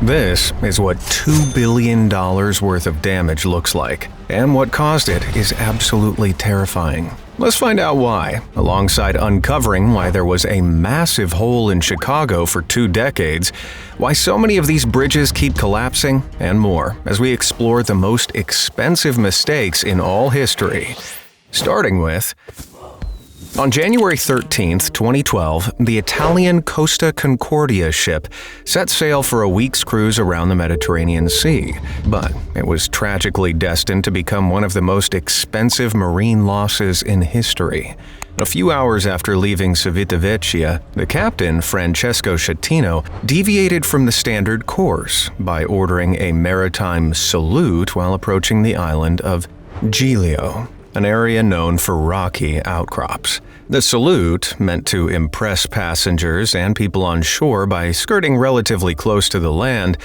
This is what $2 billion worth of damage looks like, and what caused it is absolutely terrifying. Let's find out why, alongside uncovering why there was a massive hole in Chicago for 2 decades, why so many of these bridges keep collapsing, and more, as we explore the most expensive mistakes in all history. Starting with, on January 13, 2012, the Italian Costa Concordia ship set sail for a week's cruise around the Mediterranean Sea, but it was tragically destined to become one of the most expensive marine losses in history. A few hours after leaving Civitavecchia, the captain, Francesco Schettino, deviated from the standard course by ordering a maritime salute while approaching the island of Giglio, an area known for rocky outcrops. The salute, meant to impress passengers and people on shore by skirting relatively close to the land,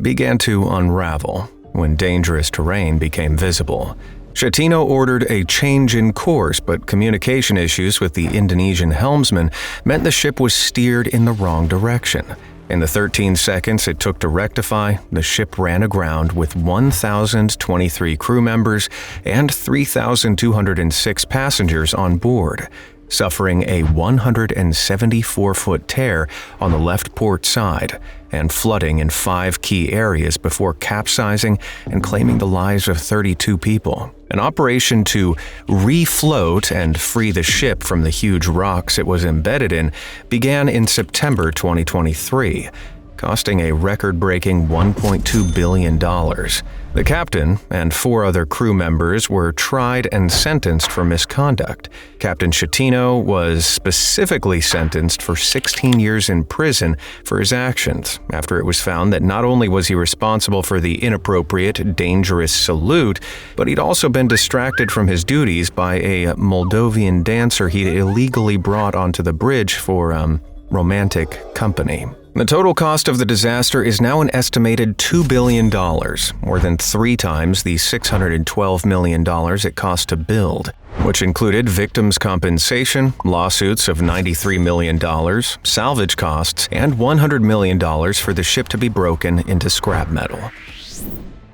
began to unravel when dangerous terrain became visible. Schettino ordered a change in course, but communication issues with the Indonesian helmsman meant the ship was steered in the wrong direction. In the 13 seconds it took to rectify, the ship ran aground with 1,023 crew members and 3,206 passengers on board, suffering a 174-foot tear on the left port side and flooding in 5 key areas before capsizing and claiming the lives of 32 people. An operation to refloat and free the ship from the huge rocks it was embedded in began in September 2023, costing a record-breaking $1.2 billion. The captain and 4 other crew members were tried and sentenced for misconduct. Captain Schettino was specifically sentenced for 16 years in prison for his actions, after it was found that not only was he responsible for the inappropriate, dangerous salute, but he'd also been distracted from his duties by a Moldovan dancer he'd illegally brought onto the bridge for, romantic company. The total cost of the disaster is now an estimated $2 billion, more than 3 times the $612 million it cost to build, which included victims' compensation, lawsuits of $93 million, salvage costs, and $100 million for the ship to be broken into scrap metal.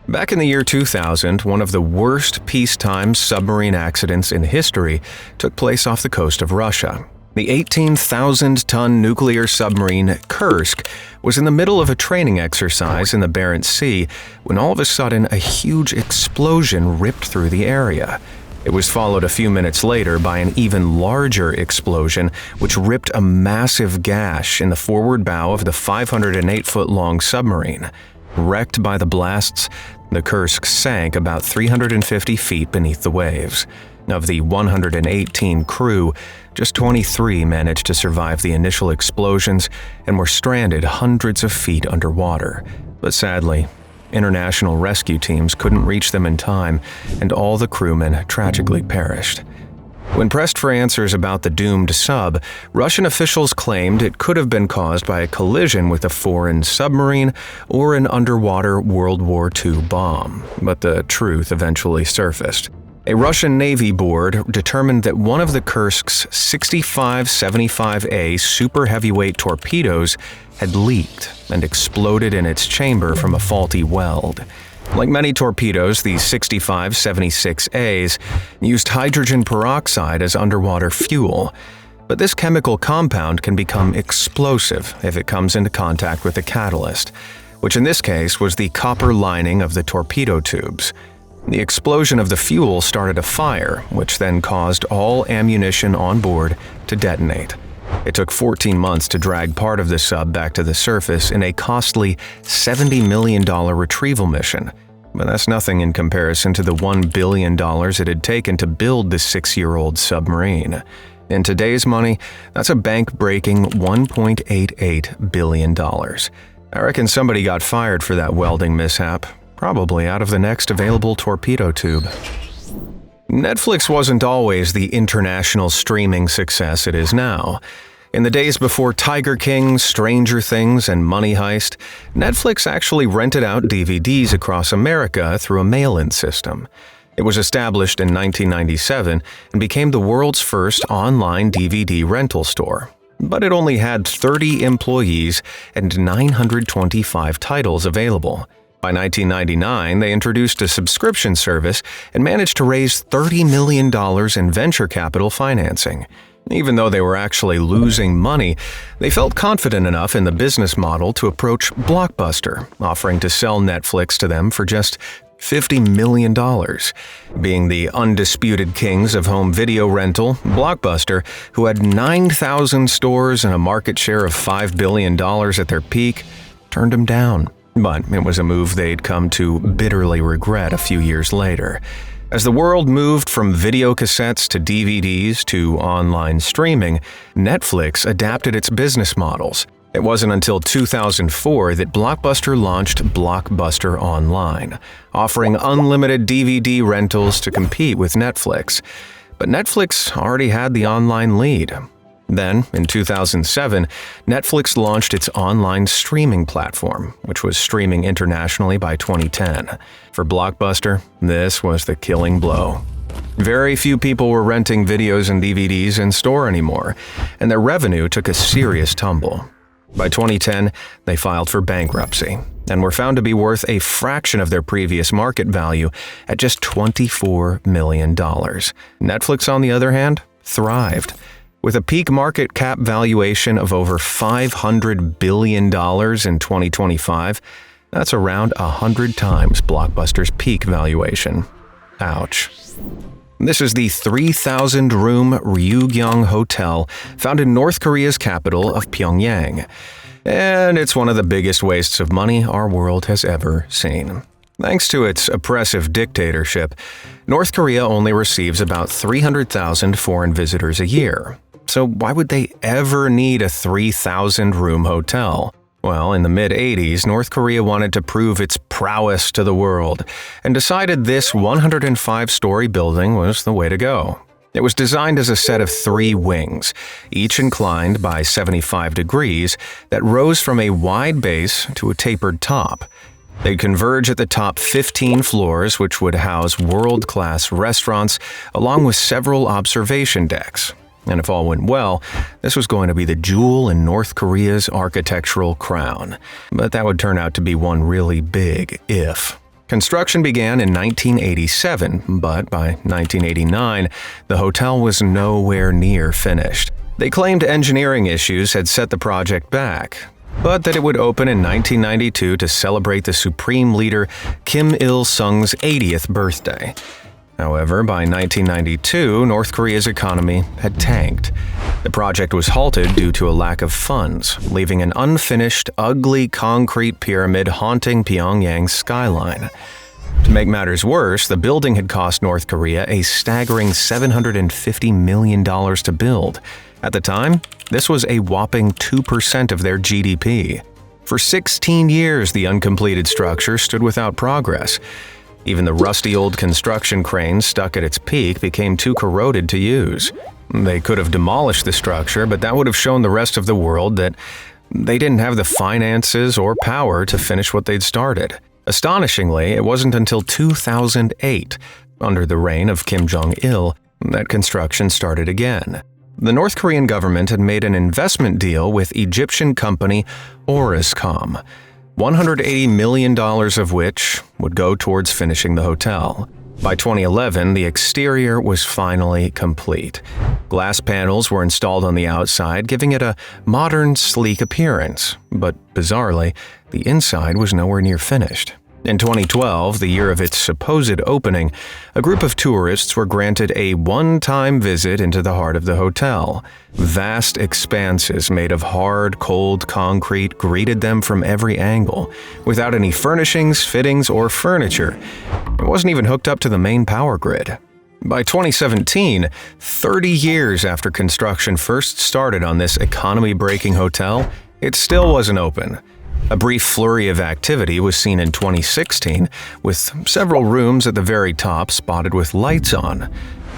Back in the year 2000, one of the worst peacetime submarine accidents in history took place off the coast of Russia. The 18,000-ton nuclear submarine Kursk was in the middle of a training exercise in the Barents Sea when all of a sudden a huge explosion ripped through the area. It was followed a few minutes later by an even larger explosion which ripped a massive gash in the forward bow of the 508-foot-long submarine. Wrecked by the blasts, the Kursk sank about 350 feet beneath the waves. Of the 118 crew, just 23 managed to survive the initial explosions and were stranded hundreds of feet underwater. But sadly, international rescue teams couldn't reach them in time, and all the crewmen tragically perished. When pressed for answers about the doomed sub, Russian officials claimed it could have been caused by a collision with a foreign submarine or an underwater World War II bomb, but the truth eventually surfaced. A Russian Navy board determined that one of the Kursk's 65-75A super heavyweight torpedoes had leaked and exploded in its chamber from a faulty weld. Like many torpedoes, these 65-76As used hydrogen peroxide as underwater fuel, but this chemical compound can become explosive if it comes into contact with a catalyst, which in this case was the copper lining of the torpedo tubes. The explosion of the fuel started a fire, which then caused all ammunition on board to detonate. It took 14 months to drag part of the sub back to the surface in a costly $70 million retrieval mission, but that's nothing in comparison to the $1 billion it had taken to build the 6-year-old submarine. In today's money, that's a bank-breaking $1.88 billion. I reckon somebody got fired for that welding mishap. Probably out of the next available torpedo tube. Netflix wasn't always the international streaming success it is now. In the days before Tiger King, Stranger Things, and Money Heist, Netflix actually rented out DVDs across America through a mail-in system. It was established in 1997 and became the world's first online DVD rental store. but it only had 30 employees and 925 titles available. By 1999, they introduced a subscription service and managed to raise $30 million in venture capital financing. Even though they were actually losing money, they felt confident enough in the business model to approach Blockbuster, offering to sell Netflix to them for just $50 million. Being the undisputed kings of home video rental, Blockbuster, who had 9,000 stores and a market share of $5 billion at their peak, turned them down. But it was a move they'd come to bitterly regret a few years later. As the world moved from video cassettes to DVDs to online streaming, Netflix adapted its business models. It wasn't until 2004 that Blockbuster launched Blockbuster Online, offering unlimited DVD rentals to compete with Netflix. But Netflix already had the online lead. Then, in 2007, Netflix launched its online streaming platform, which was streaming internationally by 2010. For Blockbuster, this was the killing blow. Very few people were renting videos and DVDs in store anymore, and their revenue took a serious tumble. By 2010, they filed for bankruptcy and were found to be worth a fraction of their previous market value at just $24 million. Netflix, on the other hand, thrived. With a peak market cap valuation of over $500 billion in 2025, that's around 100 times Blockbuster's peak valuation. Ouch. This is the 3,000-room Ryugyong Hotel found in North Korea's capital of Pyongyang. And it's one of the biggest wastes of money our world has ever seen. Thanks to its oppressive dictatorship, North Korea only receives about 300,000 foreign visitors a year. So why would they ever need a 3,000-room hotel? Well, in the mid-'80s, North Korea wanted to prove its prowess to the world and decided this 105-story building was the way to go. It was designed as a set of 3 wings, each inclined by 75 degrees, that rose from a wide base to a tapered top. They'd converge at the top 15 floors, which would house world-class restaurants, along with several observation decks. And if all went well, this was going to be the jewel in North Korea's architectural crown. But that would turn out to be one really big if. Construction began in 1987, but by 1989, the hotel was nowhere near finished. They claimed engineering issues had set the project back, but that it would open in 1992 to celebrate the Supreme Leader Kim Il-sung's 80th birthday. However, by 1992, North Korea's economy had tanked. The project was halted due to a lack of funds, leaving an unfinished, ugly concrete pyramid haunting Pyongyang's skyline. To make matters worse, the building had cost North Korea a staggering $750 million to build. At the time, this was a whopping 2% of their GDP. For 16 years, the uncompleted structure stood without progress. Even the rusty old construction crane stuck at its peak became too corroded to use. They could have demolished the structure, but that would have shown the rest of the world that they didn't have the finances or power to finish what they'd started. Astonishingly, it wasn't until 2008, under the reign of Kim Jong-il, that construction started again. The North Korean government had made an investment deal with Egyptian company Orascom, $180 million of which would go towards finishing the hotel. By 2011, the exterior was finally complete. Glass panels were installed on the outside, giving it a modern, sleek appearance, but bizarrely, the inside was nowhere near finished. In 2012, the year of its supposed opening, a group of tourists were granted a one-time visit into the heart of the hotel. Vast expanses made of hard, cold concrete greeted them from every angle, without any furnishings, fittings, or furniture. It wasn't even hooked up to the main power grid. By 2017, 30 years after construction first started on this economy-breaking hotel, it still wasn't open. A brief flurry of activity was seen in 2016, with several rooms at the very top spotted with lights on,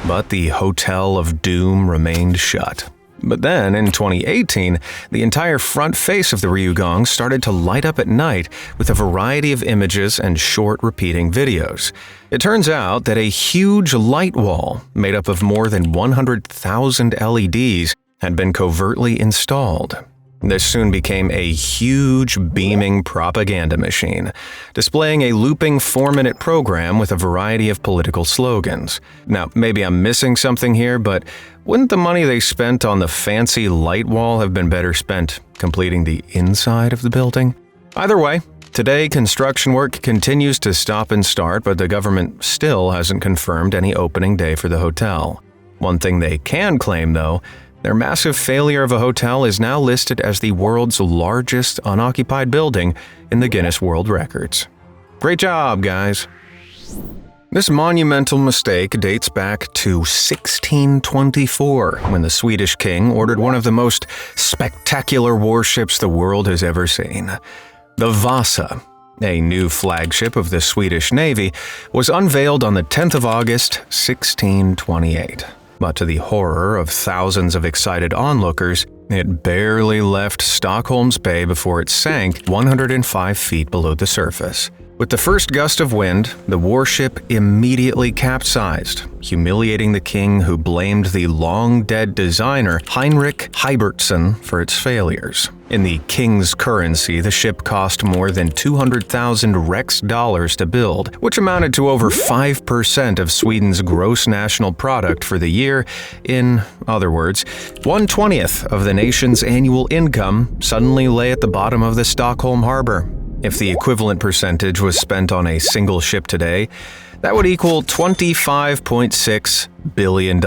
but the Hotel of Doom remained shut. But then, in 2018, the entire front face of the Ryugyong started to light up at night with a variety of images and short repeating videos. It turns out that a huge light wall, made up of more than 100,000 LEDs, had been covertly installed. This soon became a huge beaming propaganda machine, displaying a looping 4-minute program with a variety of political slogans. Now, maybe I'm missing something here, but wouldn't the money they spent on the fancy light wall have been better spent completing the inside of the building? Either way, today construction work continues to stop and start, but the government still hasn't confirmed any opening day for the hotel. One thing they can claim, though, their massive failure of a hotel is now listed as the world's largest unoccupied building in the Guinness World Records. Great job, guys! This monumental mistake dates back to 1624, when the Swedish king ordered one of the most spectacular warships the world has ever seen. The Vasa, a new flagship of the Swedish Navy, was unveiled on the 10th of August, 1628. But to the horror of thousands of excited onlookers, it barely left Stockholm's Bay before it sank 105 feet below the surface. With the first gust of wind, the warship immediately capsized, humiliating the king, who blamed the long-dead designer Heinrich Heibertson for its failures. In the king's currency, the ship cost more than 200,000 Rex dollars to build, which amounted to over 5% of Sweden's gross national product for the year. In other words, 1/20th of the nation's annual income suddenly lay at the bottom of the Stockholm harbor. If the equivalent percentage was spent on a single ship today, that would equal $25.6 billion.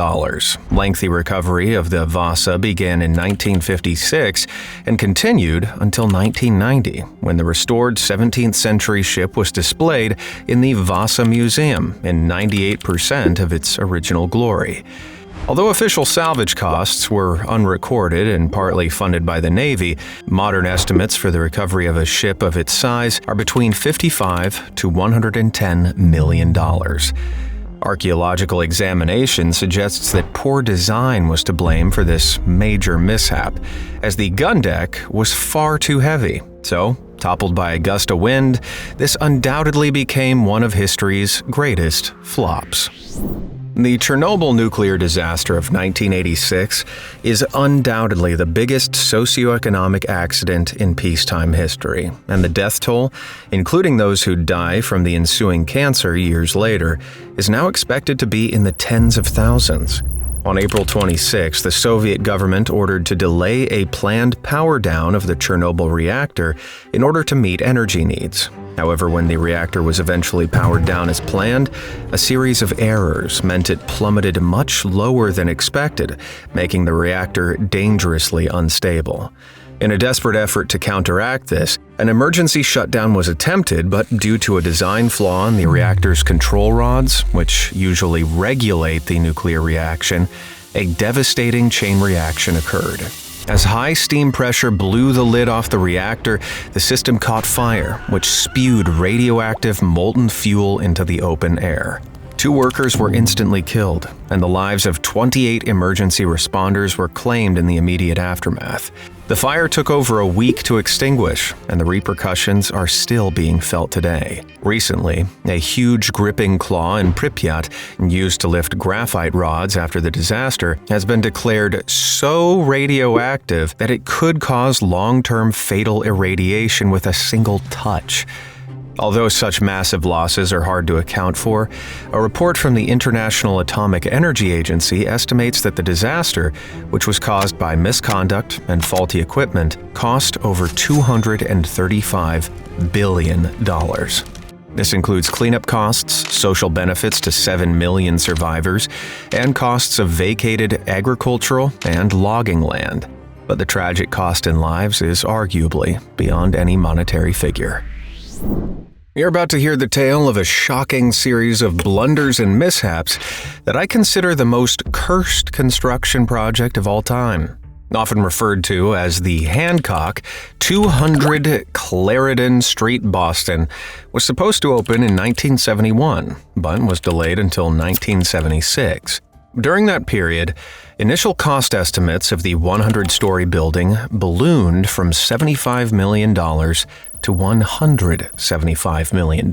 Lengthy recovery of the Vasa began in 1956 and continued until 1990, when the restored 17th century ship was displayed in the Vasa Museum in 98% of its original glory. Although official salvage costs were unrecorded and partly funded by the Navy, modern estimates for the recovery of a ship of its size are between $55 to $110 million. Archaeological examination suggests that poor design was to blame for this major mishap, as the gun deck was far too heavy. So, toppled by a gust of wind, this undoubtedly became one of history's greatest flops. The Chernobyl nuclear disaster of 1986 is undoubtedly the biggest socioeconomic accident in peacetime history, and the death toll, including those who die from the ensuing cancer years later, is now expected to be in the tens of thousands. On April 26, the Soviet government ordered to delay a planned power down of the Chernobyl reactor in order to meet energy needs. However, when the reactor was eventually powered down as planned, a series of errors meant it plummeted much lower than expected, making the reactor dangerously unstable. In a desperate effort to counteract this, an emergency shutdown was attempted, but due to a design flaw in the reactor's control rods, which usually regulate the nuclear reaction, a devastating chain reaction occurred. As high steam pressure blew the lid off the reactor, the system caught fire, which spewed radioactive molten fuel into the open air. 2 workers were instantly killed, and the lives of 28 emergency responders were claimed in the immediate aftermath. The fire took over a week to extinguish, and the repercussions are still being felt today. Recently, a huge gripping claw in Pripyat, used to lift graphite rods after the disaster, has been declared so radioactive that it could cause long-term fatal irradiation with a single touch. Although such massive losses are hard to account for, a report from the International Atomic Energy Agency estimates that the disaster, which was caused by misconduct and faulty equipment, cost over $235 billion. This includes cleanup costs, social benefits to 7 million survivors, and costs of vacated agricultural and logging land. But the tragic cost in lives is arguably beyond any monetary figure. You're about to hear the tale of a shocking series of blunders and mishaps that I consider the most cursed construction project of all time. Often referred to as the Hancock, 200 Clarendon Street, Boston, was supposed to open in 1971, but was delayed until 1976. During that period, initial cost estimates of the 100-story building ballooned from $75 million to $175 million.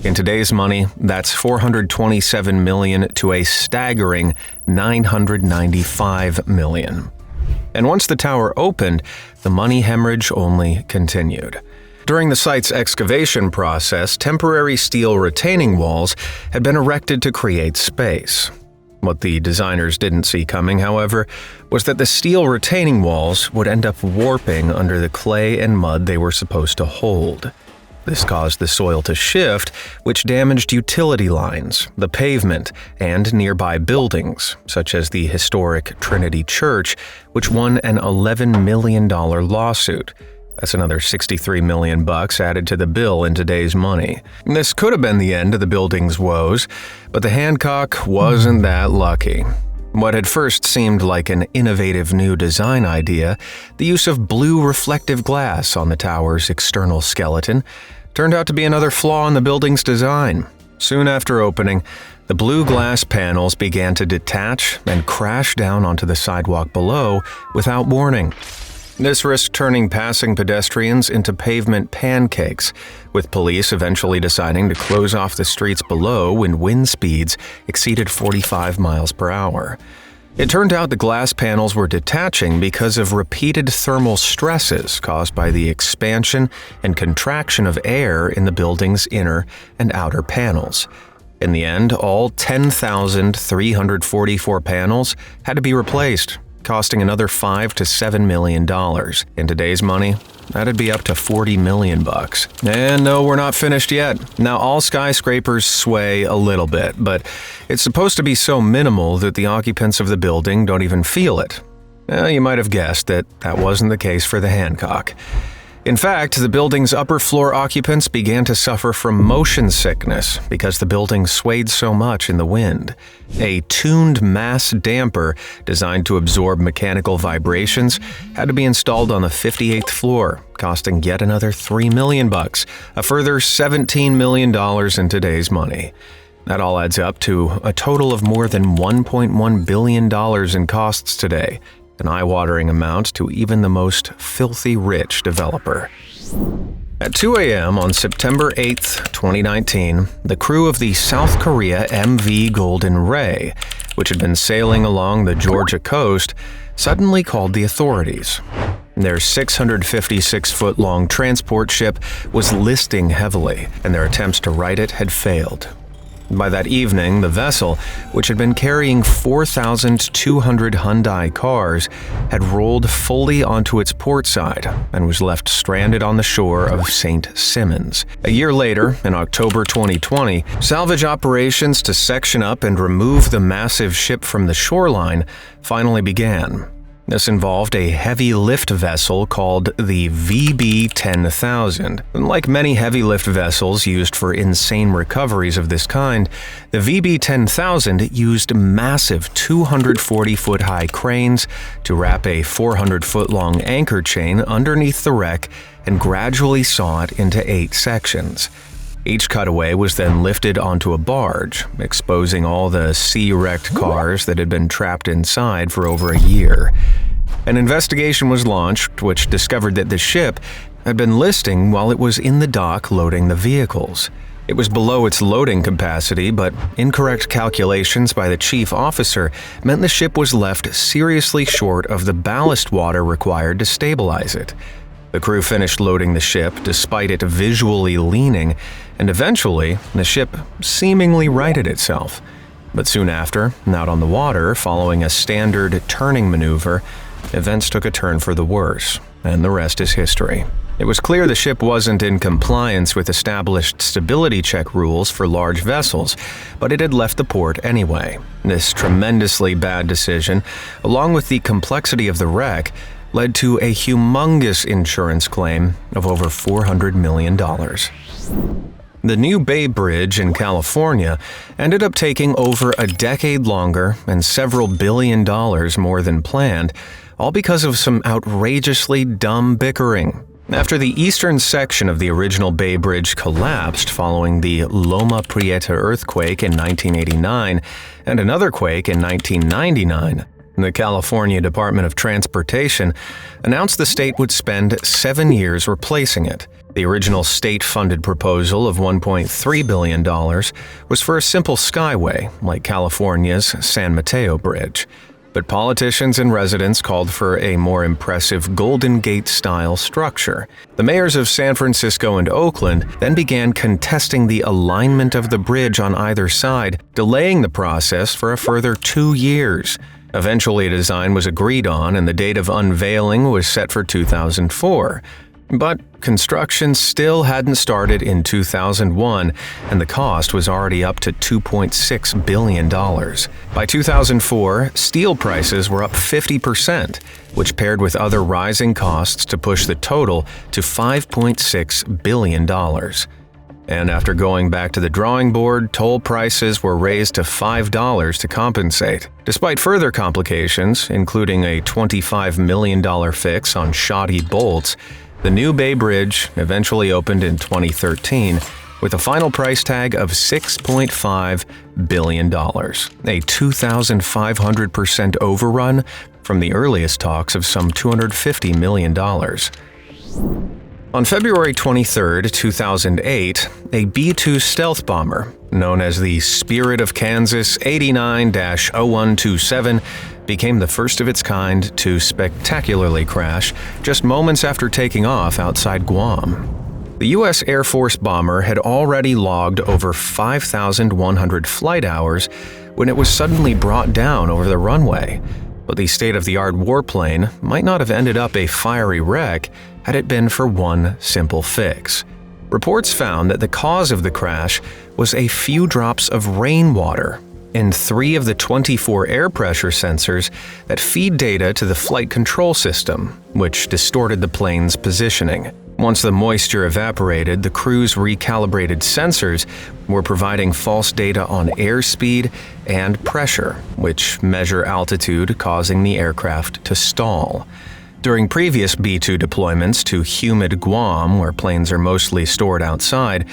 In today's money, that's $427 million to a staggering $995 million. And once the tower opened, the money hemorrhage only continued. During the site's excavation process, temporary steel retaining walls had been erected to create space. What the designers didn't see coming, however, was that the steel retaining walls would end up warping under the clay and mud they were supposed to hold. This caused the soil to shift, which damaged utility lines, the pavement, and nearby buildings, such as the historic Trinity Church, which won an $11 million lawsuit. That's another $63 million added to the bill in today's money. This could have been the end of the building's woes, but the Hancock wasn't that lucky. What had first seemed like an innovative new design idea, the use of blue reflective glass on the tower's external skeleton, turned out to be another flaw in the building's design. Soon after opening, the blue glass panels began to detach and crash down onto the sidewalk below without warning. This risked turning passing pedestrians into pavement pancakes, with police eventually deciding to close off the streets below when wind speeds exceeded 45 miles per hour. It turned out the glass panels were detaching because of repeated thermal stresses caused by the expansion and contraction of air in the building's inner and outer panels. In the end, all 10,344 panels had to be replaced, costing another $5 to $7 million. In today's money, that'd be up to $40 million. And no, we're not finished yet. Now, all skyscrapers sway a little bit, but it's supposed to be so minimal that the occupants of the building don't even feel it. You might have guessed that that wasn't the case for the Hancock. In fact, the building's upper floor occupants began to suffer from motion sickness because the building swayed so much in the wind. A tuned mass damper designed to absorb mechanical vibrations had to be installed on the 58th floor, costing yet another $3 million, a further $17 million in today's money. That all adds up to a total of more than $1.1 billion in costs today, an eye-watering amount to even the most filthy rich developer. At 2 a.m. on September 8, 2019, the crew of the South Korea MV Golden Ray, which had been sailing along the Georgia coast, suddenly called the authorities. Their 656-foot-long transport ship was listing heavily, and their attempts to right it had failed. By that evening, the vessel, which had been carrying 4,200 Hyundai cars, had rolled fully onto its port side and was left stranded on the shore of St. Simons. A year later, in October 2020, salvage operations to section up and remove the massive ship from the shoreline finally began. This involved a heavy lift vessel called the VB-10,000. Like many heavy lift vessels used for insane recoveries of this kind, the VB-10,000 used massive 240-foot-high cranes to wrap a 400-foot-long anchor chain underneath the wreck and gradually saw it into 8 sections. Each cutaway was then lifted onto a barge, exposing all the sea-wrecked cars that had been trapped inside for over a year. An investigation was launched, which discovered that the ship had been listing while it was in the dock loading the vehicles. It was below its loading capacity, but incorrect calculations by the chief officer meant the ship was left seriously short of the ballast water required to stabilize it. The crew finished loading the ship despite it visually leaning, and eventually the ship seemingly righted itself. But soon after, out on the water, following a standard turning maneuver, events took a turn for the worse, and the rest is history. It was clear the ship wasn't in compliance with established stability check rules for large vessels, but it had left the port anyway. This tremendously bad decision, along with the complexity of the wreck, led to a humongous insurance claim of over $400 million. The new Bay Bridge in California ended up taking over a decade longer and several billion dollars more than planned, all because of some outrageously dumb bickering. After the eastern section of the original Bay Bridge collapsed following the Loma Prieta earthquake in 1989 and another quake in 1999, the California Department of Transportation announced the state would spend 7 years replacing it. The original state-funded proposal of $1.3 billion was for a simple skyway like California's San Mateo Bridge. But politicians and residents called for a more impressive Golden Gate-style structure. The mayors of San Francisco and Oakland then began contesting the alignment of the bridge on either side, delaying the process for a further 2 years. Eventually, a design was agreed on and the date of unveiling was set for 2004. But construction still hadn't started in 2001, and the cost was already up to $2.6 billion. By 2004, steel prices were up 50%, which paired with other rising costs to push the total to $5.6 billion. And after going back to the drawing board, toll prices were raised to $5 to compensate. Despite further complications, including a $25 million fix on shoddy bolts, the New Bay Bridge eventually opened in 2013 with a final price tag of $6.5 billion, a 2,500% overrun from the earliest talks of some $250 million. On February 23, 2008, a B-2 stealth bomber, known as the Spirit of Kansas 89-0127, became the first of its kind to spectacularly crash just moments after taking off outside Guam. The U.S. Air Force bomber had already logged over 5,100 flight hours when it was suddenly brought down over the runway. But the state-of-the-art warplane might not have ended up a fiery wreck had it been for one simple fix. Reports found that the cause of the crash was a few drops of rainwater in 3 of the 24 air pressure sensors that feed data to the flight control system, which distorted the plane's positioning. Once the moisture evaporated, the crew's recalibrated sensors were providing false data on airspeed and pressure, which measure altitude, causing the aircraft to stall. During previous B-2 deployments to humid Guam, where planes are mostly stored outside,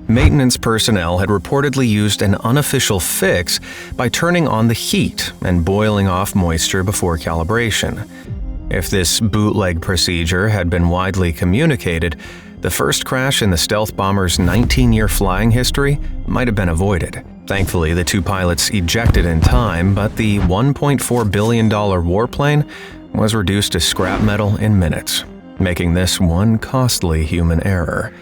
maintenance personnel had reportedly used an unofficial fix by turning on the heat and boiling off moisture before calibration. If this bootleg procedure had been widely communicated, the first crash in the stealth bomber's 19-year flying history might have been avoided. Thankfully, the 2 pilots ejected in time, but the $1.4 billion warplane was reduced to scrap metal in minutes, making this one costly human error.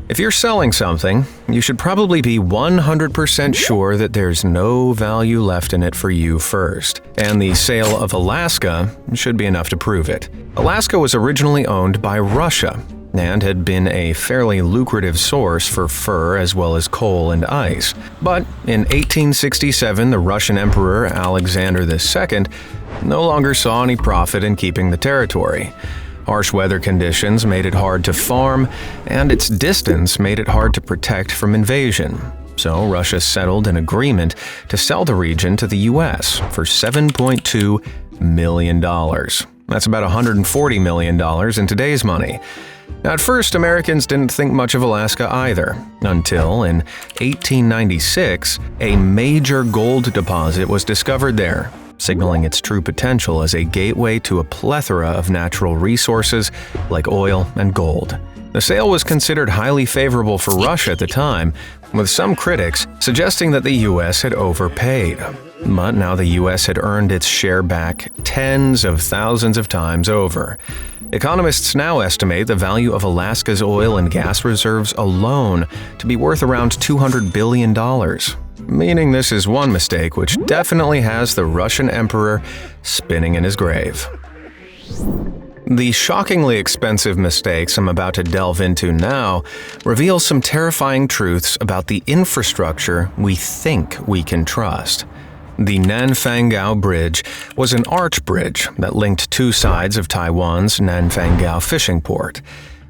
If you're selling something, you should probably be 100% sure that there's no value left in it for you first, and the sale of Alaska should be enough to prove it. Alaska was originally owned by Russia and had been a fairly lucrative source for fur as well as coal and ice. But in 1867, the Russian Emperor Alexander II no longer saw any profit in keeping the territory. Harsh weather conditions made it hard to farm, and its distance made it hard to protect from invasion. So Russia settled an agreement to sell the region to the U.S. for $7.2 million. That's about $140 million in today's money. Now, at first, Americans didn't think much of Alaska either, until in 1896, a major gold deposit was discovered there, signaling its true potential as a gateway to a plethora of natural resources like oil and gold. The sale was considered highly favorable for Russia at the time, with some critics suggesting that the U.S. had overpaid. But now the U.S. had earned its share back tens of thousands of times over. Economists now estimate the value of Alaska's oil and gas reserves alone to be worth around $200 billion. Meaning this is one mistake which definitely has the Russian emperor spinning in his grave. The shockingly expensive mistakes I'm about to delve into now reveal some terrifying truths about the infrastructure we think we can trust. The Nanfangao Bridge was an arch bridge that linked 2 sides of Taiwan's Nanfangao fishing port.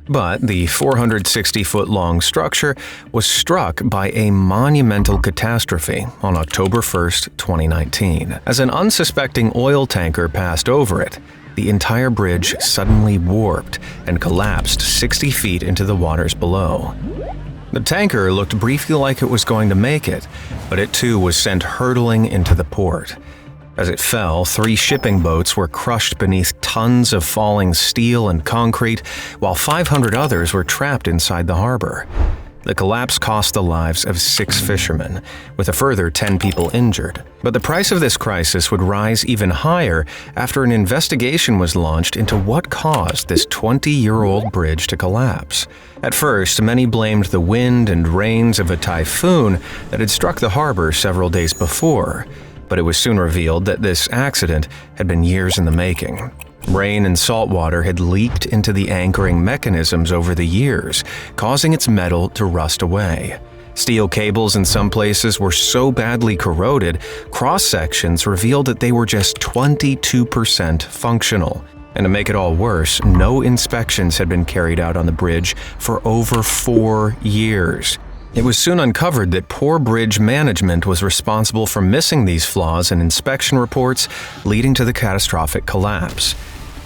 But the 460-foot-long structure was struck by a monumental catastrophe on October 1, 2019. As an unsuspecting oil tanker passed over it, the entire bridge suddenly warped and collapsed 60 feet into the waters below. The tanker looked briefly like it was going to make it, but it too was sent hurtling into the port. As it fell, 3 shipping boats were crushed beneath tons of falling steel and concrete, while 500 others were trapped inside the harbor. The collapse cost the lives of 6 fishermen, with a further 10 people injured. But the price of this crisis would rise even higher after an investigation was launched into what caused this 20-year-old bridge to collapse. At first, many blamed the wind and rains of a typhoon that had struck the harbor several days before, but it was soon revealed that this accident had been years in the making. Rain and salt water had leaked into the anchoring mechanisms over the years, causing its metal to rust away. Steel cables in some places were so badly corroded, cross-sections revealed that they were just 22% functional. And to make it all worse, no inspections had been carried out on the bridge for over 4 years. It was soon uncovered that poor bridge management was responsible for missing these flaws in inspection reports, leading to the catastrophic collapse.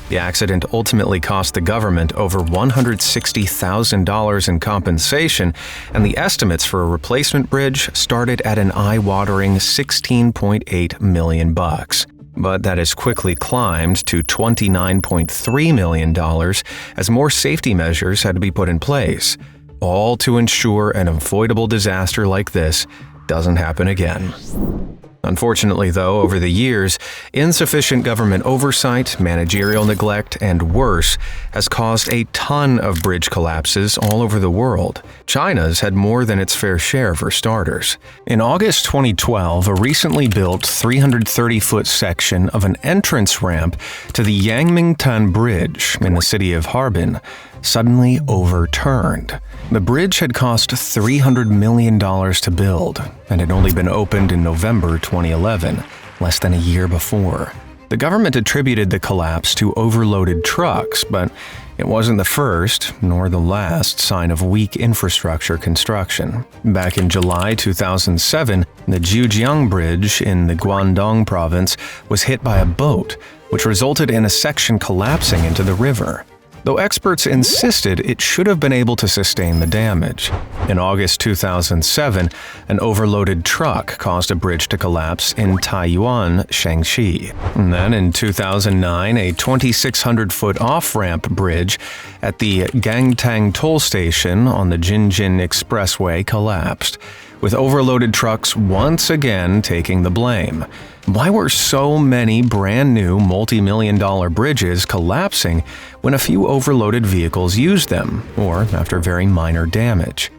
The accident ultimately cost the government over $160,000 in compensation, and the estimates for a replacement bridge started at an eye-watering $16.8 million. But that has quickly climbed to $29.3 million as more safety measures had to be put in place, all to ensure an avoidable disaster like this doesn't happen again. Unfortunately, though, over the years, insufficient government oversight, managerial neglect, and worse, has caused a ton of bridge collapses all over the world. China's had more than its fair share, for starters. In August 2012, a recently built 330-foot section of an entrance ramp to the Yangmingtan Bridge in the city of Harbin suddenly overturned. The bridge had cost $300 million to build and had only been opened in November 2011, less than a year before. The government attributed the collapse to overloaded trucks, but it wasn't the first, nor the last, sign of weak infrastructure construction. Back in July 2007, the Zhujiang Bridge in the Guangdong province was hit by a boat, which resulted in a section collapsing into the river, though experts insisted it should have been able to sustain the damage. In August 2007, an overloaded truck caused a bridge to collapse in Taiyuan, Shaanxi. And then in 2009, a 2,600-foot off-ramp bridge at the Gangtang toll station on the Jinjin Expressway collapsed, with overloaded trucks once again taking the blame. Why were so many brand-new multi-million-dollar bridges collapsing when a few overloaded vehicles used them, or after very minor damage?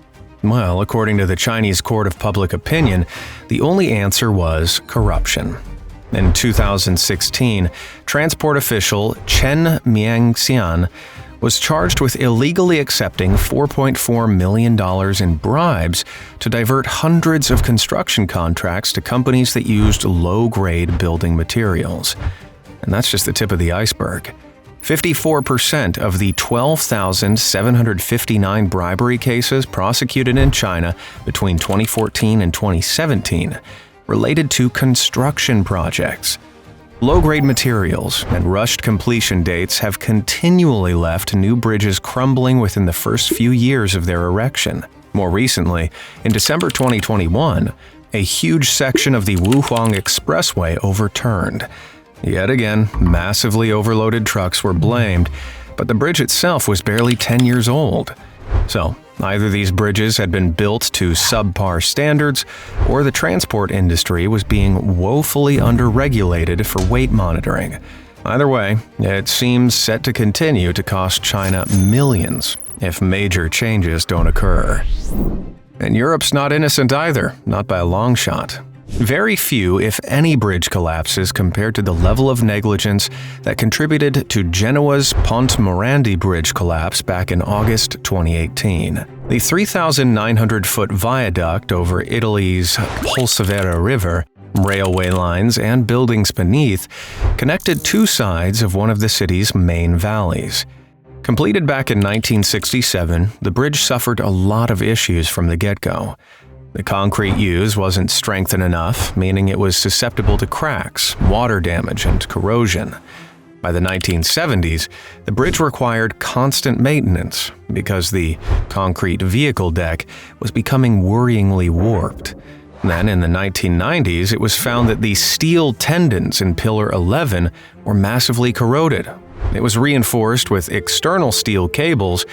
Well, according to the Chinese Court of Public Opinion, the only answer was corruption. In 2016, transport official Chen Mingxian was charged with illegally accepting $4.4 million in bribes to divert hundreds of construction contracts to companies that used low-grade building materials. And that's just the tip of the iceberg. 54% of the 12,759 bribery cases prosecuted in China between 2014 and 2017 related to construction projects. Low-grade materials and rushed completion dates have continually left new bridges crumbling within the first few years of their erection. More recently, in December 2021, a huge section of the Wuhuang Expressway overturned. Yet again, massively overloaded trucks were blamed, but the bridge itself was barely 10 years old. So, either these bridges had been built to subpar standards, or the transport industry was being woefully under-regulated for weight monitoring. Either way, it seems set to continue to cost China millions if major changes don't occur. And Europe's not innocent either, not by a long shot. Very few, if any, bridge collapses compared to the level of negligence that contributed to Genoa's Ponte Morandi bridge collapse back in August 2018. The 3,900-foot viaduct over Italy's Polcevera River, railway lines, and buildings beneath connected two sides of one of the city's main valleys. Completed back in 1967, the bridge suffered a lot of issues from the get-go. The concrete used wasn't strengthened enough, meaning it was susceptible to cracks, water damage, and corrosion. By the 1970s, the bridge required constant maintenance because the concrete vehicle deck was becoming worryingly warped. Then, in the 1990s, it was found that the steel tendons in Pillar 11 were massively corroded. It was reinforced with external steel cables,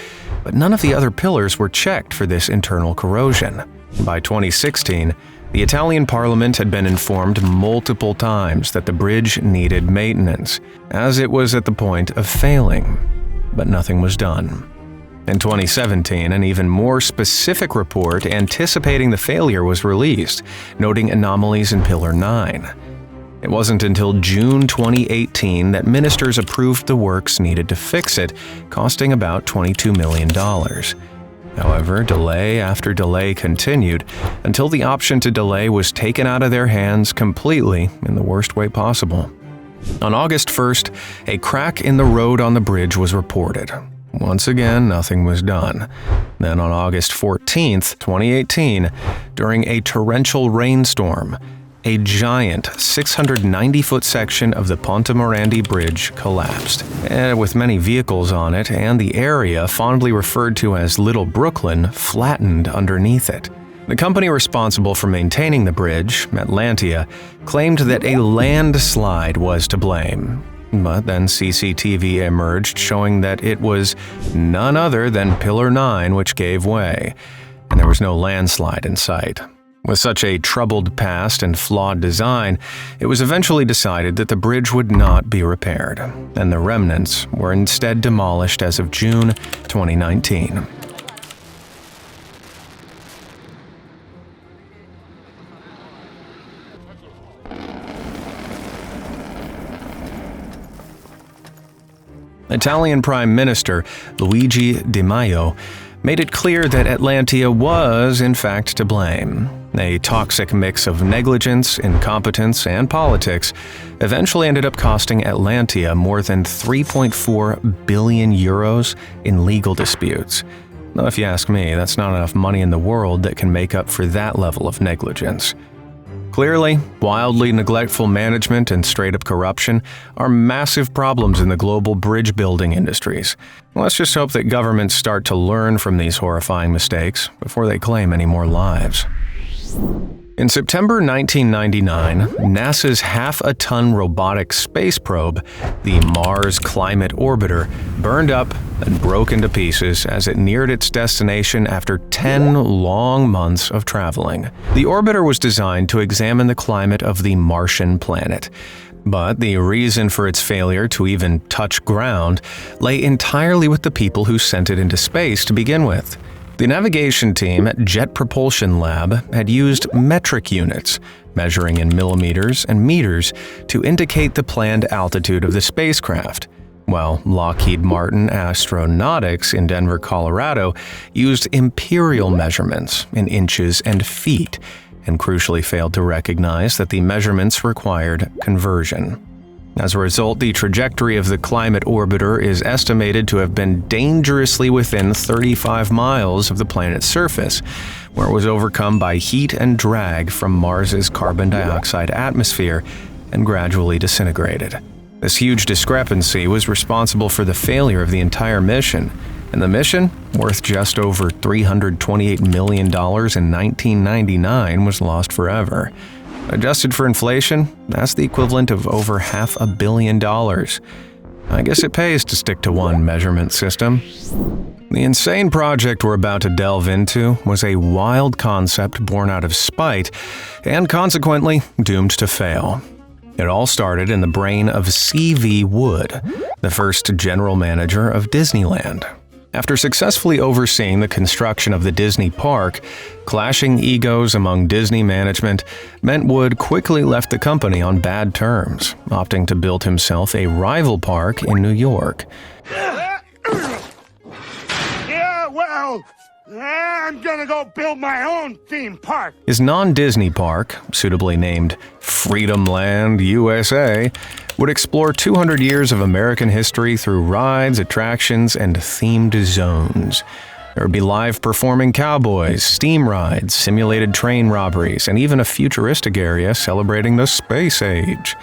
but none of the other pillars were checked for this internal corrosion. By 2016, the Italian parliament had been informed multiple times that the bridge needed maintenance, as it was at the point of failing, but nothing was done. In 2017, an even more specific report anticipating the failure was released, noting anomalies in Pillar 9. It wasn't until June 2018 that ministers approved the works needed to fix it, costing about $22 million. However, delay after delay continued until the option to delay was taken out of their hands completely in the worst way possible. On August 1st, a crack in the road on the bridge was reported. Once again, nothing was done. Then on August 14th, 2018, during a torrential rainstorm, a giant 690-foot section of the Ponte Morandi Bridge collapsed, with many vehicles on it and the area fondly referred to as Little Brooklyn flattened underneath it. The company responsible for maintaining the bridge, Atlantia, claimed that a landslide was to blame. But then CCTV emerged showing that it was none other than Pillar 9 which gave way, and there was no landslide in sight. With such a troubled past and flawed design, it was eventually decided that the bridge would not be repaired, and the remnants were instead demolished as of June 2019. Italian Prime Minister Luigi Di Maio made it clear that Atlantia was, in fact, to blame. A toxic mix of negligence, incompetence, and politics eventually ended up costing Atlantia more than 3.4 billion euros in legal disputes. Now, if you ask me, that's not enough money in the world that can make up for that level of negligence. Clearly, wildly neglectful management and straight-up corruption are massive problems in the global bridge-building industries. Let's just hope that governments start to learn from these horrifying mistakes before they claim any more lives. In September 1999, NASA's half-a-ton robotic space probe, the Mars Climate Orbiter, burned up and broke into pieces as it neared its destination after 10 long months of traveling. The orbiter was designed to examine the climate of the Martian planet, but the reason for its failure to even touch ground lay entirely with the people who sent it into space to begin with. The navigation team at Jet Propulsion Lab had used metric units, measuring in millimeters and meters, to indicate the planned altitude of the spacecraft, while Lockheed Martin Astronautics in Denver, Colorado, used imperial measurements in inches and feet, and crucially failed to recognize that the measurements required conversion. As a result, the trajectory of the climate orbiter is estimated to have been dangerously within 35 miles of the planet's surface, where it was overcome by heat and drag from Mars's carbon dioxide atmosphere and gradually disintegrated. This huge discrepancy was responsible for the failure of the entire mission, and the mission, worth just over $328 million in 1999, was lost forever. Adjusted for inflation, that's the equivalent of over $500 million. I guess it pays to stick to one measurement system. The insane project we're about to delve into was a wild concept born out of spite and consequently doomed to fail. It all started in the brain of C.V. Wood, the first general manager of Disneyland. After successfully overseeing the construction of the Disney park, clashing egos among Disney management meant Wood quickly left the company on bad terms, opting to build himself a rival park in New York. I'm gonna go build my own theme park. His non-Disney park, suitably named Freedom Land USA, would explore 200 years of American history through rides, attractions, and themed zones. There would be live performing cowboys, steam rides, simulated train robberies, and even a futuristic area celebrating the space age.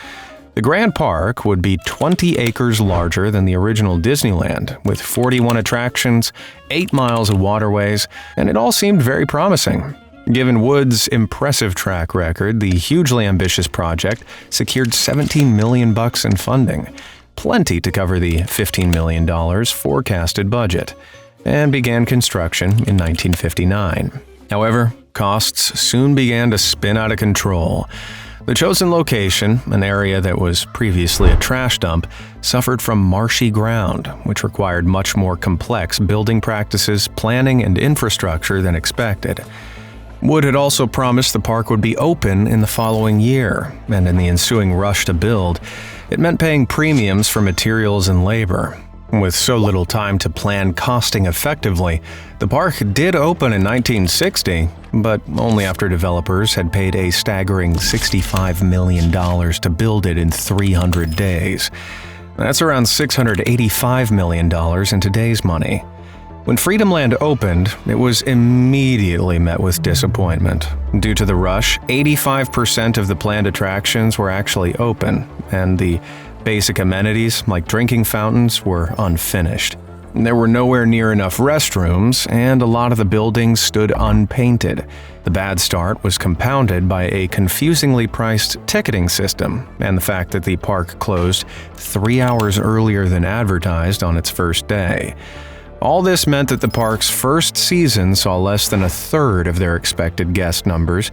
The Grand Park would be 20 acres larger than the original Disneyland, with 41 attractions, 8 miles of waterways, and it all seemed very promising. Given Wood's impressive track record, the hugely ambitious project secured $17 million in funding, plenty to cover the $15 million forecasted budget. and began construction in 1959. However, costs soon began to spin out of control. The chosen location, an area that was previously a trash dump, suffered from marshy ground, which required much more complex building practices, planning, and infrastructure than expected. Wood had also promised the park would be open in the following year, and in the ensuing rush to build, it meant paying premiums for materials and labor. With so little time to plan costing effectively, the park did open in 1960, but only after developers had paid a staggering $65 million to build it in 300 days. That's around $685 million in today's money. When Freedomland opened, it was immediately met with disappointment. Due to the rush, 85% of the planned attractions were actually open, and the basic amenities, like drinking fountains, were unfinished. There were nowhere near enough restrooms, and a lot of the buildings stood unpainted. The bad start was compounded by a confusingly priced ticketing system, and the fact that the park closed 3 hours earlier than advertised on its first day. All this meant that the park's first season saw less than a third of their expected guest numbers,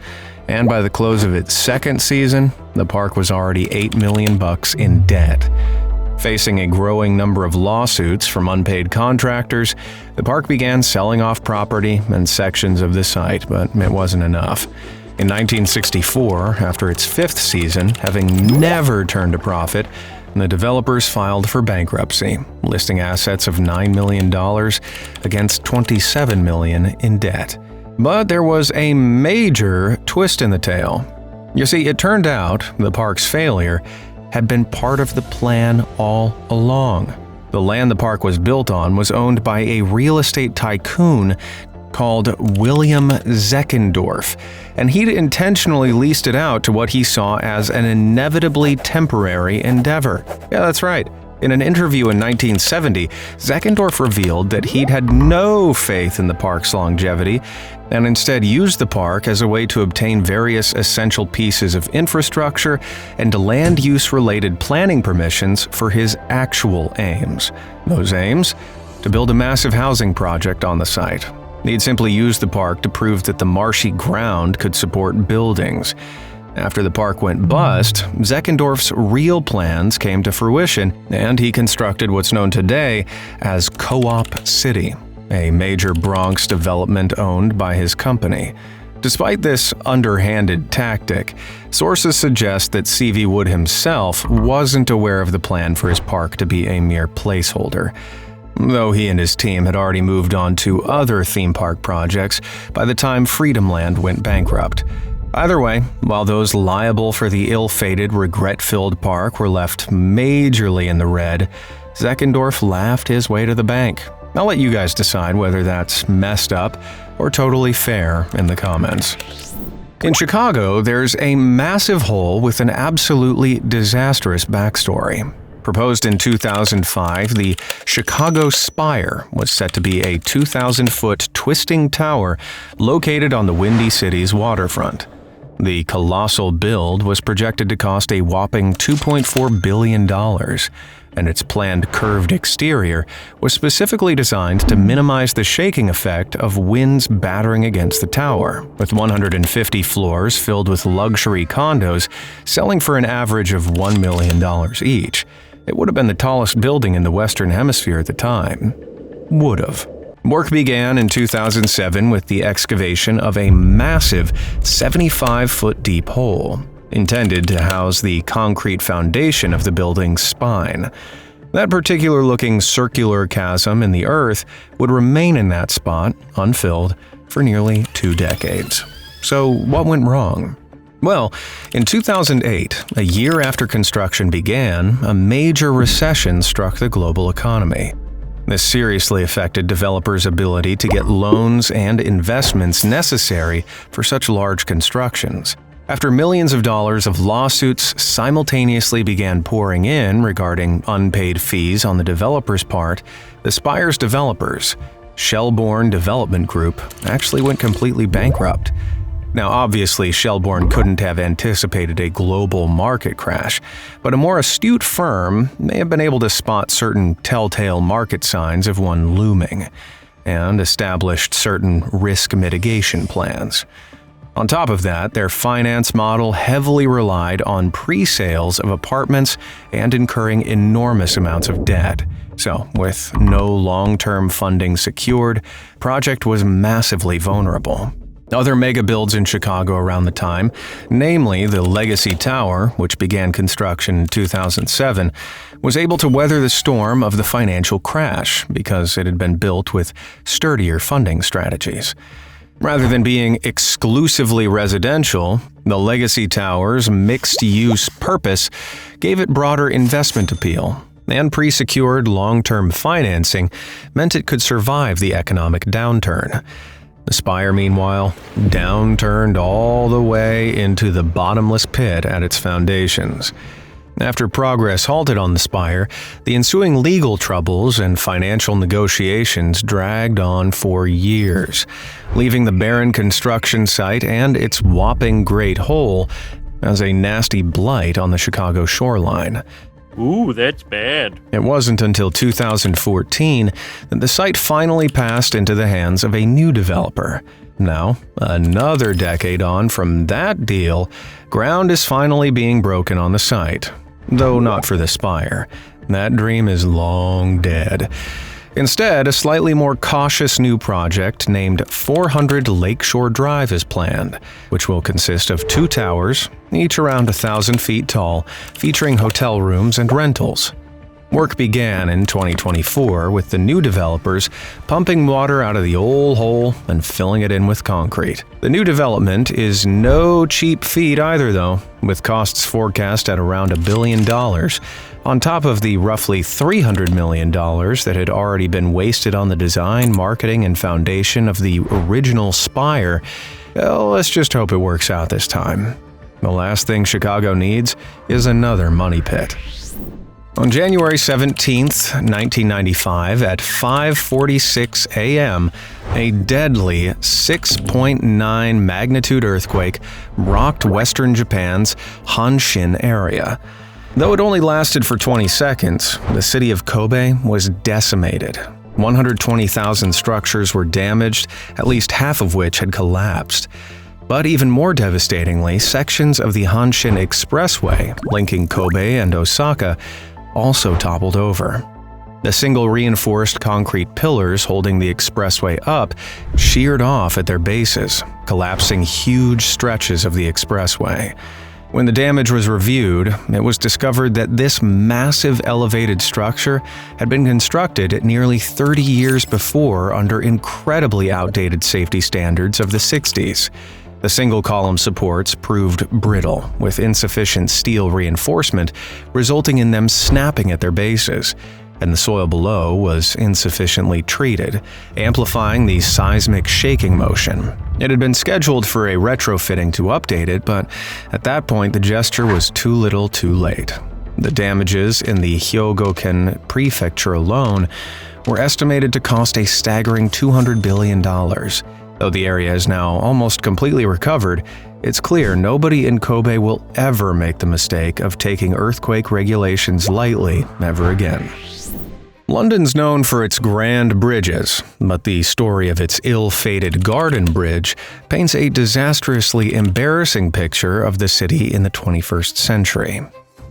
and by the close of its second season, the park was already $8 million in debt. Facing a growing number of lawsuits from unpaid contractors, the park began selling off property and sections of the site, but it wasn't enough. In 1964, after its fifth season, having never turned a profit, the developers filed for bankruptcy, listing assets of $9 million against $27 million in debt. But there was a major twist in the tale. You see, it turned out the park's failure had been part of the plan all along. The land the park was built on was owned by a real estate tycoon called William Zeckendorf, and he'd intentionally leased it out to what he saw as an inevitably temporary endeavor. Yeah, that's right. In an interview in 1970, Zeckendorf revealed that he'd had no faith in the park's longevity and instead used the park as a way to obtain various essential pieces of infrastructure and land use-related planning permissions for his actual aims. Those aims? To build a massive housing project on the site. He'd simply used the park to prove that the marshy ground could support buildings. After the park went bust, Zeckendorf's real plans came to fruition, and he constructed what's known today as Co-op City, a major Bronx development owned by his company. Despite this underhanded tactic, sources suggest that C.V. Wood himself wasn't aware of the plan for his park to be a mere placeholder. Though he and his team had already moved on to other theme park projects by the time Freedomland went bankrupt. Either way, while those liable for the ill-fated, regret-filled park were left majorly in the red, Zeckendorf laughed his way to the bank. I'll let you guys decide whether that's messed up or totally fair in the comments. In Chicago, there's a massive hole with an absolutely disastrous backstory. Proposed in 2005, the Chicago Spire was set to be a 2,000-foot twisting tower located on the Windy City's waterfront. The colossal build was projected to cost a whopping $2.4 billion, and its planned curved exterior was specifically designed to minimize the shaking effect of winds battering against the tower, with 150 floors filled with luxury condos selling for an average of $1 million each. It would have been the tallest building in the Western Hemisphere at the time. Would have. Work began in 2007 with the excavation of a massive 75-foot deep hole, intended to house the concrete foundation of the building's spine. That particular-looking circular chasm in the earth would remain in that spot, unfilled, for nearly 2 decades. So what went wrong? Well, in 2008, a year after construction began, a major recession struck the global economy. This seriously affected developers' ability to get loans and investments necessary for such large constructions. After millions of dollars of lawsuits simultaneously began pouring in regarding unpaid fees on the developer's part, the Spire's developers, Shelbourne Development Group, actually went completely bankrupt. Now, obviously, Shelbourne couldn't have anticipated a global market crash, but a more astute firm may have been able to spot certain telltale market signs of one looming. and established certain risk mitigation plans. On top of that, their finance model heavily relied on pre-sales of apartments and incurring enormous amounts of debt. So, with no long-term funding secured, the project was massively vulnerable. Other mega builds in Chicago around the time, namely the Legacy Tower, which began construction in 2007, was able to weather the storm of the financial crash because it had been built with sturdier funding strategies. Rather than being exclusively residential, the Legacy Tower's mixed-use purpose gave it broader investment appeal, and pre-secured long-term financing meant it could survive the economic downturn. The spire, meanwhile, downturned all the way into the bottomless pit at its foundations. After progress halted on the spire, the ensuing legal troubles and financial negotiations dragged on for years, leaving the barren construction site and its whopping Great Hole as a nasty blight on the Chicago shoreline. Ooh, that's bad. It wasn't until 2014 that the site finally passed into the hands of a new developer. Now, another decade on from that deal, ground is finally being broken on the site. Though not for the spire. That dream is long dead. Instead, a slightly more cautious new project named 400 Lakeshore Drive is planned, which will consist of 2 towers, each around 1,000 feet tall, featuring hotel rooms and rentals. Work began in 2024 with the new developers pumping water out of the old hole and filling it in with concrete. The new development is no cheap feat either, though, with costs forecast at around $1 billion, on top of the roughly $300 million that had already been wasted on the design, marketing, and foundation of the original spire. Well, let's just hope it works out this time. The last thing Chicago needs is another money pit. On January 17, 1995, at 5:46 a.m., a deadly 6.9 magnitude earthquake rocked western Japan's Hanshin area. Though it only lasted for 20 seconds, the city of Kobe was decimated. 120,000 structures were damaged, at least half of which had collapsed. But even more devastatingly, sections of the Hanshin Expressway, linking Kobe and Osaka, also toppled over. The single reinforced concrete pillars holding the expressway up sheared off at their bases, collapsing huge stretches of the expressway. When the damage was reviewed, it was discovered that this massive elevated structure had been constructed nearly 30 years before under incredibly outdated safety standards of the 60s. The single-column supports proved brittle, with insufficient steel reinforcement, resulting in them snapping at their bases, and the soil below was insufficiently treated, amplifying the seismic shaking motion. It had been scheduled for a retrofitting to update it, but at that point the gesture was too little too late. The damages in the Hyogoken prefecture alone were estimated to cost a staggering $200 billion. Though the area is now almost completely recovered, it's clear nobody in Kobe will ever make the mistake of taking earthquake regulations lightly ever again. London's known for its grand bridges, but the story of its ill-fated Garden Bridge paints a disastrously embarrassing picture of the city in the 21st century.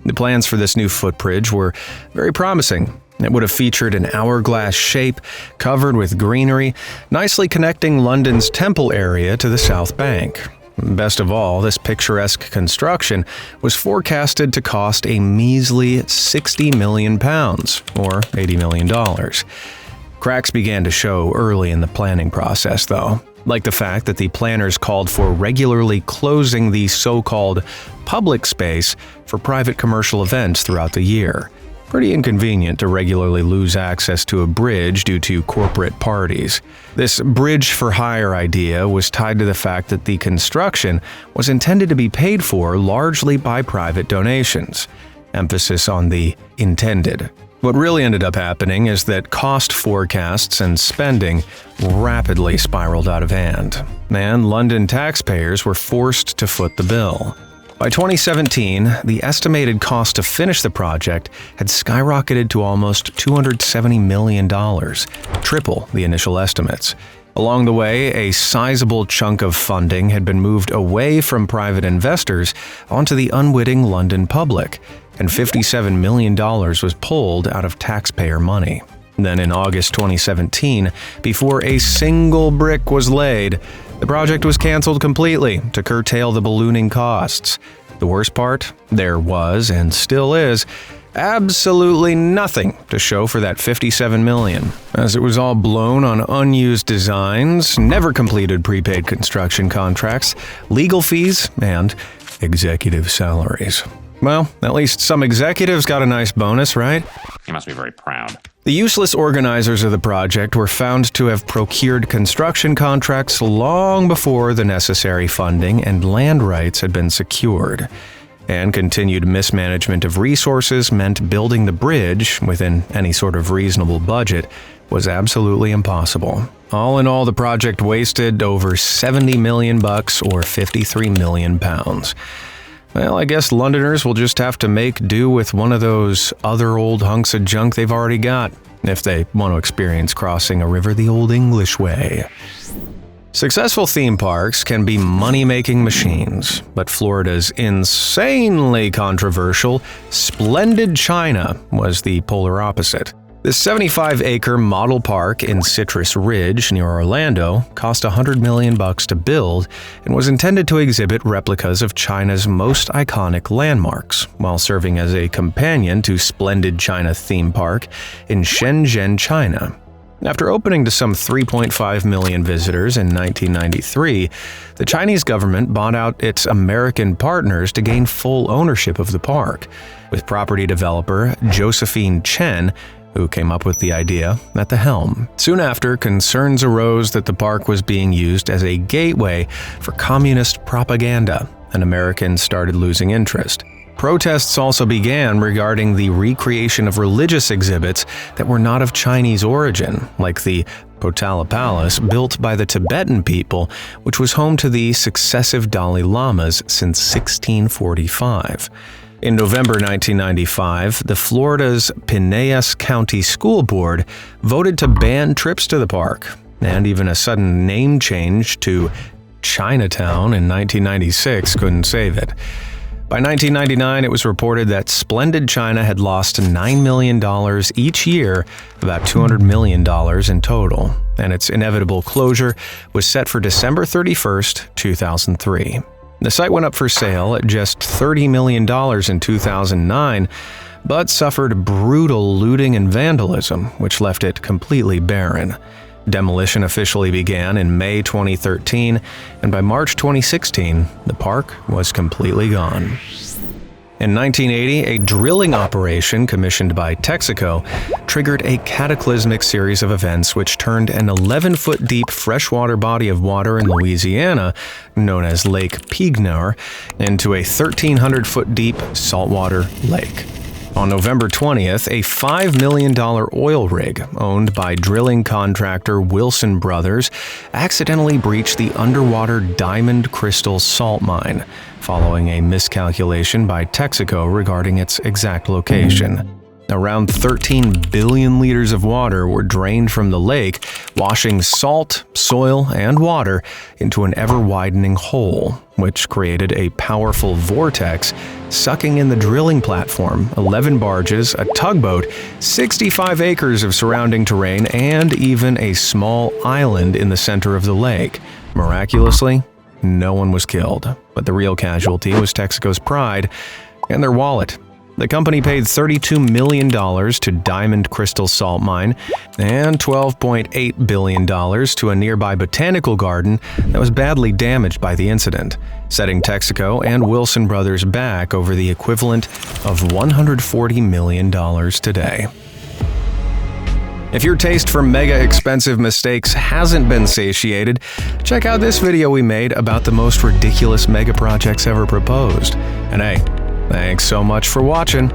The plans for this new footbridge were very promising. It would have featured an hourglass shape covered with greenery, nicely connecting London's Temple area to the South Bank. Best of all, this picturesque construction was forecasted to cost a measly £60 million, or $80 million. Cracks began to show early in the planning process, though, like the fact that the planners called for regularly closing the so-called public space for private commercial events throughout the year. Pretty inconvenient to regularly lose access to a bridge due to corporate parties. This bridge-for-hire idea was tied to the fact that the construction was intended to be paid for largely by private donations. Emphasis on the intended. What really ended up happening is that cost forecasts and spending rapidly spiraled out of hand, and London taxpayers were forced to foot the bill. By 2017, the estimated cost to finish the project had skyrocketed to almost $270 million, triple the initial estimates. Along the way, a sizable chunk of funding had been moved away from private investors onto the unwitting London public, and $57 million was pulled out of taxpayer money. Then in August 2017, before a single brick was laid, the project was canceled completely to curtail the ballooning costs. The worst part? There was, and still is, absolutely nothing to show for that $57 million, as it was all blown on unused designs, never completed prepaid construction contracts, legal fees, and executive salaries. Well, at least some executives got a nice bonus, right? You must be very proud. The useless organizers of the project were found to have procured construction contracts long before the necessary funding and land rights had been secured. And continued mismanagement of resources meant building the bridge within any sort of reasonable budget was absolutely impossible. All in all, the project wasted over $70 million or 53 million pounds. Well, I guess Londoners will just have to make do with one of those other old hunks of junk they've already got, if they want to experience crossing a river the old English way. Successful theme parks can be money-making machines, but Florida's insanely controversial Splendid China was the polar opposite. This 75-acre model park in Citrus Ridge near Orlando cost $100 million to build and was intended to exhibit replicas of China's most iconic landmarks, while serving as a companion to Splendid China theme park in Shenzhen, China. After opening to some 3.5 million visitors in 1993, the Chinese government bought out its American partners to gain full ownership of the park, with property developer Josephine Chen, who came up with the idea, at the helm. Soon after, concerns arose that the park was being used as a gateway for communist propaganda, and Americans started losing interest. Protests also began regarding the recreation of religious exhibits that were not of Chinese origin, like the Potala Palace built by the Tibetan people, which was home to the successive Dalai Lamas since 1645. In November 1995, the Florida's Pinellas County School Board voted to ban trips to the park, and even a sudden name change to Chinatown in 1996 couldn't save it. By 1999, it was reported that Splendid China had lost $9 million each year, about $200 million in total, and its inevitable closure was set for December 31st, 2003. The site went up for sale at just $30 million in 2009, but suffered brutal looting and vandalism, which left it completely barren. Demolition officially began in May 2013, and by March 2016, the park was completely gone. In 1980, a drilling operation commissioned by Texaco triggered a cataclysmic series of events which turned an 11-foot-deep freshwater body of water in Louisiana, known as Lake Piegner, into a 1,300-foot-deep saltwater lake. On November 20th, a $5 million oil rig owned by drilling contractor Wilson Brothers accidentally breached the underwater Diamond Crystal salt mine, following a miscalculation by Texaco regarding its exact location. Around 13 billion liters of water were drained from the lake, washing salt, soil, and water into an ever-widening hole, which created a powerful vortex, sucking in the drilling platform, 11 barges, a tugboat, 65 acres of surrounding terrain, and even a small island in the center of the lake. Miraculously, no one was killed, but the real casualty was Texaco's pride and their wallet. The company paid $32 million to Diamond Crystal Salt Mine and $12.8 billion to a nearby botanical garden that was badly damaged by the incident, setting Texaco and Wilson Brothers back over the equivalent of $140 million today. If your taste for mega expensive mistakes hasn't been satiated, check out this video we made about the most ridiculous mega projects ever proposed. And hey, thanks so much for watching.